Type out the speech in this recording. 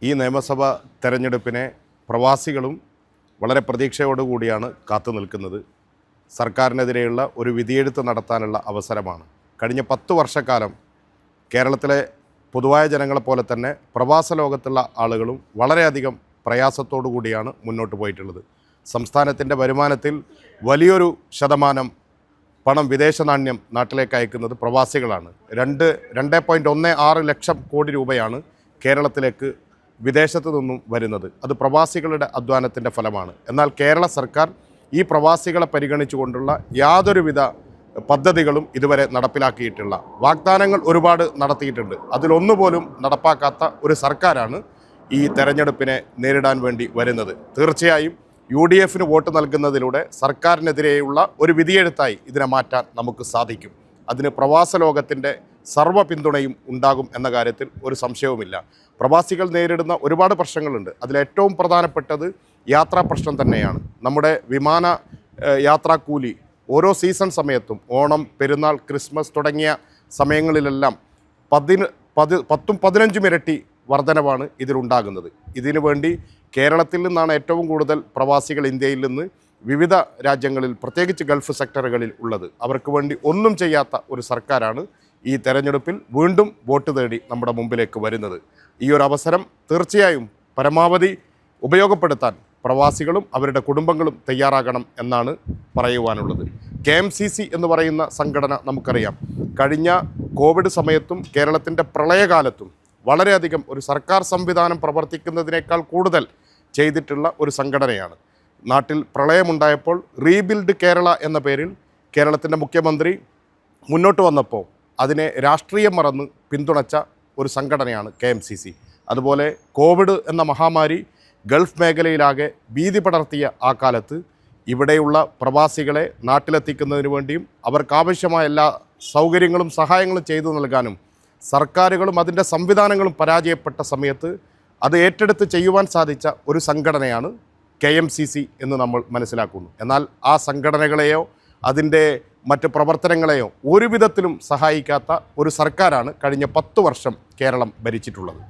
ഈ നിയമസഭാ തെരഞ്ഞെടുപ്പിനെ പ്രവാസികളും വളരെ പ്രതീക്ഷയോടുകൂടിയാണ് കാത്തു നിൽക്കുന്നത്. സർക്കാരിനെതിരെയുള്ള ഒരു വിധിയെഴുത്ത് നടത്താനുള്ള അവസരമാണ്. കഴിഞ്ഞ 10 വർഷക്കാലം കേരളത്തിലെ പൊതുവായ ജനങ്ങളെപ്പോലെ തന്നെ പ്രവാസ ലോകത്തുള്ള ആളുകളും വളരെയധികം പ്രയാസത്തോടു കൂടിയാണ് മുന്നോട്ട് പോയിട്ടുള്ളത്. സംസ്ഥാനത്തിൻ്റെ വരുമാനത്തിൽ വലിയൊരു ശതമാനം പണം വിദേശ നാണ്യം നാട്ടിലേക്ക് അയക്കുന്നത് പ്രവാസികളാണ്. 2.16 ലക്ഷം കോടി രൂപയാണ് കേരളത്തിലേക്ക് വിദേശത്തു നിന്നും വരുന്നത്. അത് പ്രവാസികളുടെ അധ്വാനത്തിൻ്റെ ഫലമാണ്. എന്നാൽ കേരള സർക്കാർ ഈ പ്രവാസികളെ പരിഗണിച്ചുകൊണ്ടുള്ള യാതൊരുവിധ പദ്ധതികളും ഇതുവരെ നടപ്പിലാക്കിയിട്ടില്ല. വാഗ്ദാനങ്ങൾ ഒരുപാട് നടത്തിയിട്ടുണ്ട്. അതിലൊന്നുപോലും നടപ്പാക്കാത്ത ഒരു സർക്കാരാണ് ഈ തെരഞ്ഞെടുപ്പിനെ നേരിടാൻ വേണ്ടി വരുന്നത്. തീർച്ചയായും UDF വോട്ട് നൽകുന്നതിലൂടെ സർക്കാരിനെതിരെയുള്ള ഒരു വിധിയെഴുത്തായി ഇതിനെ മാറ്റാൻ നമുക്ക് സാധിക്കും. അതിന് പ്രവാസ ലോകത്തിൻ്റെ സർവ്വ പിന്തുണയും ഉണ്ടാകും എന്ന കാര്യത്തിൽ ഒരു സംശയവുമില്ല. പ്രവാസികൾ നേരിടുന്ന ഒരുപാട് പ്രശ്നങ്ങളുണ്ട്. അതിലേറ്റവും പ്രധാനപ്പെട്ടത് യാത്രാ പ്രശ്നം തന്നെയാണ്. നമ്മുടെ വിമാന യാത്രാക്കൂലി ഓരോ സീസൺ സമയത്തും ഓണം, പെരുന്നാൾ, ക്രിസ്മസ് തുടങ്ങിയ സമയങ്ങളിലെല്ലാം 10-15 ഇരട്ടി വർധനവാണ് ഇതിലുണ്ടാകുന്നത്. ഇതിനു വേണ്ടി കേരളത്തിൽ നിന്നാണ് ഏറ്റവും കൂടുതൽ പ്രവാസികൾ ഇന്ത്യയിൽ നിന്ന് വിവിധ രാജ്യങ്ങളിൽ, പ്രത്യേകിച്ച് ഗൾഫ് സെക്ടറുകളിൽ ഉള്ളത്. അവർക്ക് വേണ്ടി ഒന്നും ചെയ്യാത്ത ഒരു സർക്കാരാണ് ഈ തെരഞ്ഞെടുപ്പിൽ വീണ്ടും വോട്ട് തേടി നമ്മുടെ മുമ്പിലേക്ക് വരുന്നത്. ഈ ഒരു അവസരം തീർച്ചയായും പരമാവധി ഉപയോഗപ്പെടുത്താൻ പ്രവാസികളും അവരുടെ കുടുംബങ്ങളും തയ്യാറാകണം എന്നാണ് പറയുവാനുള്ളത്. KMCC എന്ന് പറയുന്ന സംഘടന നമുക്കറിയാം. കഴിഞ്ഞ കോവിഡ് സമയത്തും കേരളത്തിൻ്റെ പ്രളയകാലത്തും വളരെയധികം ഒരു സർക്കാർ സംവിധാനം പ്രവർത്തിക്കുന്നതിനേക്കാൾ കൂടുതൽ ചെയ്തിട്ടുള്ള ഒരു സംഘടനയാണ്. നാട്ടിൽ പ്രളയമുണ്ടായപ്പോൾ റീബിൽഡ് കേരള എന്ന പേരിൽ കേരളത്തിൻ്റെ മുഖ്യമന്ത്രി മുന്നോട്ട് വന്നപ്പോൾ അതിനെ രാഷ്ട്രീയം മറന്ന് പിന്തുണച്ച ഒരു സംഘടനയാണ് KMCC. അതുപോലെ കോവിഡ് എന്ന മഹാമാരി ഗൾഫ് മേഖലയിലാകെ ഭീതി പടർത്തിയ ആ കാലത്ത് ഇവിടെയുള്ള പ്രവാസികളെ നാട്ടിലെത്തിക്കുന്നതിന് വേണ്ടിയും അവർക്കാവശ്യമായ എല്ലാ സൗകര്യങ്ങളും സഹായങ്ങളും ചെയ്തു നൽകാനും സർക്കാരുകളും അതിൻ്റെ സംവിധാനങ്ങളും പരാജയപ്പെട്ട സമയത്ത് അത് ഏറ്റെടുത്ത് ചെയ്യുവാൻ സാധിച്ച ഒരു സംഘടനയാണ് KMCC എന്ന് നമ്മൾ മനസ്സിലാക്കുന്നു. എന്നാൽ ആ സംഘടനകളെയോ അതിൻ്റെ മറ്റ് പ്രവർത്തനങ്ങളെയോ ഒരു വിധത്തിലും സഹായിക്കാത്ത ഒരു സർക്കാരാണ് കഴിഞ്ഞ 10 വർഷം കേരളം ഭരിച്ചിട്ടുള്ളത്.